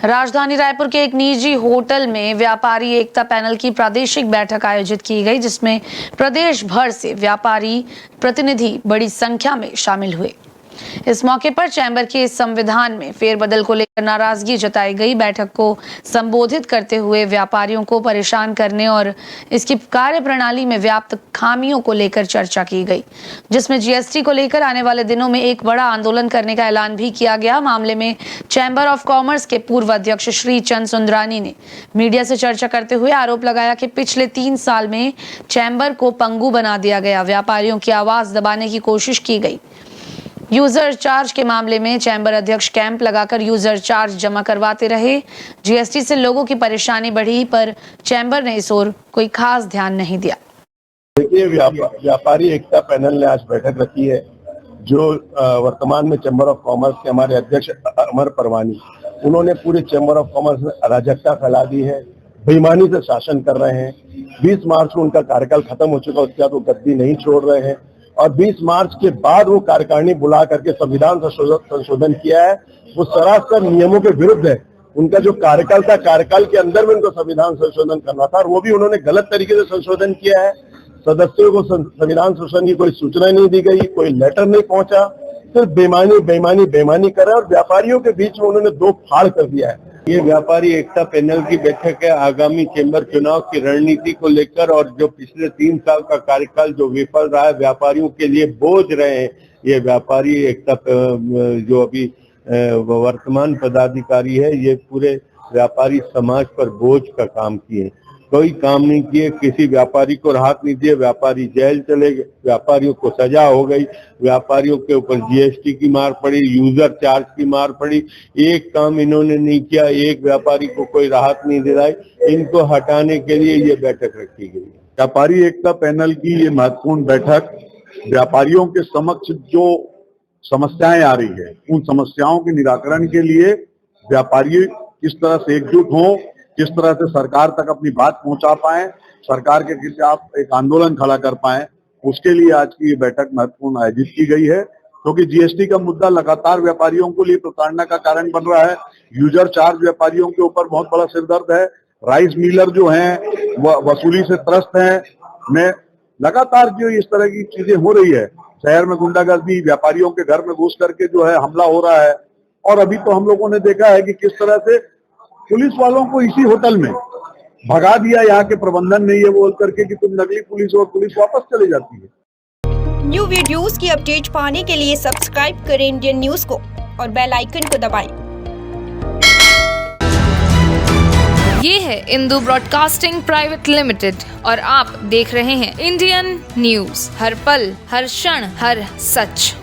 राजधानी रायपुर के एक निजी होटल में व्यापारी एकता पैनल की प्रादेशिक बैठक आयोजित की गई, जिसमें प्रदेश भर से व्यापारी प्रतिनिधि बड़ी संख्या में शामिल हुए। इस मौके पर चैम्बर के संविधान में फेरबदल को लेकर नाराजगी जताई गई। बैठक को संबोधित करते हुए व्यापारियों को परेशान करने और इसकी कार्यप्रणाली में व्याप्त खामियों को लेकर चर्चा की गई, जिसमें जीएसटी को लेकर आने वाले दिनों में एक बड़ा आंदोलन करने का ऐलान भी किया गया। मामले में चैम्बर ऑफ कॉमर्स के पूर्व अध्यक्ष श्री चंद सुंदरानी ने मीडिया से चर्चा करते हुए आरोप लगाया कि पिछले 3 साल में चैम्बर को पंगु बना दिया गया, व्यापारियों की आवाज दबाने की कोशिश की गई। यूजर चार्ज के मामले में चैम्बर अध्यक्ष कैंप लगाकर यूजर चार्ज जमा करवाते रहे। जीएसटी से लोगों की परेशानी बढ़ी, पर चैम्बर ने इस ओर कोई खास ध्यान नहीं दिया। देखिए, व्यापारी एकता पैनल ने आज बैठक रखी है, जो वर्तमान में चैम्बर ऑफ कॉमर्स के हमारे अध्यक्ष अमर परवानी, उन्होंने पूरे चैम्बर ऑफ कॉमर्स में अराजकता फैला दी है, बेईमानी से शासन कर रहे हैं। 20 मार्च को उनका कार्यकाल खत्म हो चुका, उसके बाद वो गद्दी नहीं छोड़ रहे हैं और 20 मार्च के बाद वो कार्यकारिणी बुला करके संविधान संशोधन किया है। वो सरासर नियमों के विरुद्ध है। उनका जो कार्यकाल था, कार्यकाल के अंदर में उनको संविधान संशोधन करना था और वो भी उन्होंने गलत तरीके से संशोधन किया है। सदस्यों को संविधान संशोधन की कोई सूचना नहीं दी गई, कोई लेटर नहीं पहुंचा, सिर्फ बेईमानी कर रहे हैं और व्यापारियों के बीच में उन्होंने 2 फाड़ कर दिया है। ये व्यापारी एकता पैनल की बैठक है आगामी चैम्बर चुनाव की रणनीति को लेकर, और जो पिछले 3 साल का कार्यकाल जो विफल रहा है, व्यापारियों के लिए बोझ रहे हैं। ये व्यापारी एकता जो अभी वर्तमान पदाधिकारी है, ये पूरे व्यापारी समाज पर बोझ का काम किए, कोई काम नहीं किए, किसी व्यापारी को राहत नहीं दिए, व्यापारी जेल चले गए, व्यापारियों को सजा हो गई, व्यापारियों के ऊपर जीएसटी की मार पड़ी, यूजर चार्ज की मार पड़ी। एक काम इन्होंने नहीं किया, एक व्यापारी को कोई राहत नहीं दिलाई। इनको हटाने के लिए ये बैठक रखी गई। व्यापारी एकता पैनल की ये महत्वपूर्ण बैठक व्यापारियों के समक्ष जो समस्याएं आ रही है, उन समस्याओं के निराकरण के लिए व्यापारी किस तरह से एकजुट हों, किस तरह से सरकार तक अपनी बात पहुंचा पाए, सरकार के खिलाफ एक आंदोलन खड़ा कर पाए, उसके लिए आज की ये बैठक महत्वपूर्ण आयोजित की गई है। क्योंकि जीएसटी का मुद्दा लगातार व्यापारियों को लिए प्रताड़ना का कारण बन रहा है। यूजर चार्ज व्यापारियों के ऊपर बहुत बड़ा सिरदर्द है। राइस मिलर जो हैं वह वसूली से त्रस्त हैं। में लगातार जो इस तरह की चीजें हो रही है, शहर में गुंडागर्दी, व्यापारियों के घर में घुस करके जो है हमला हो रहा है। और अभी तो हम लोगों ने देखा है कि किस तरह से पुलिस वालों को इसी होटल में भगा दिया यहाँ के प्रबंधन ने, ये बोल करके कि तुम नकली पुलिस हो, पुलिस वापस चली जाती है। न्यू वीडियोस की अपडेट पाने के लिए सब्सक्राइब करें इंडियन न्यूज को और बेल आइकन को दबाएं। ये है इंदू ब्रॉडकास्टिंग प्राइवेट लिमिटेड और आप देख रहे हैं इंडियन न्यूज, हर पल, हर क्षण, हर सच।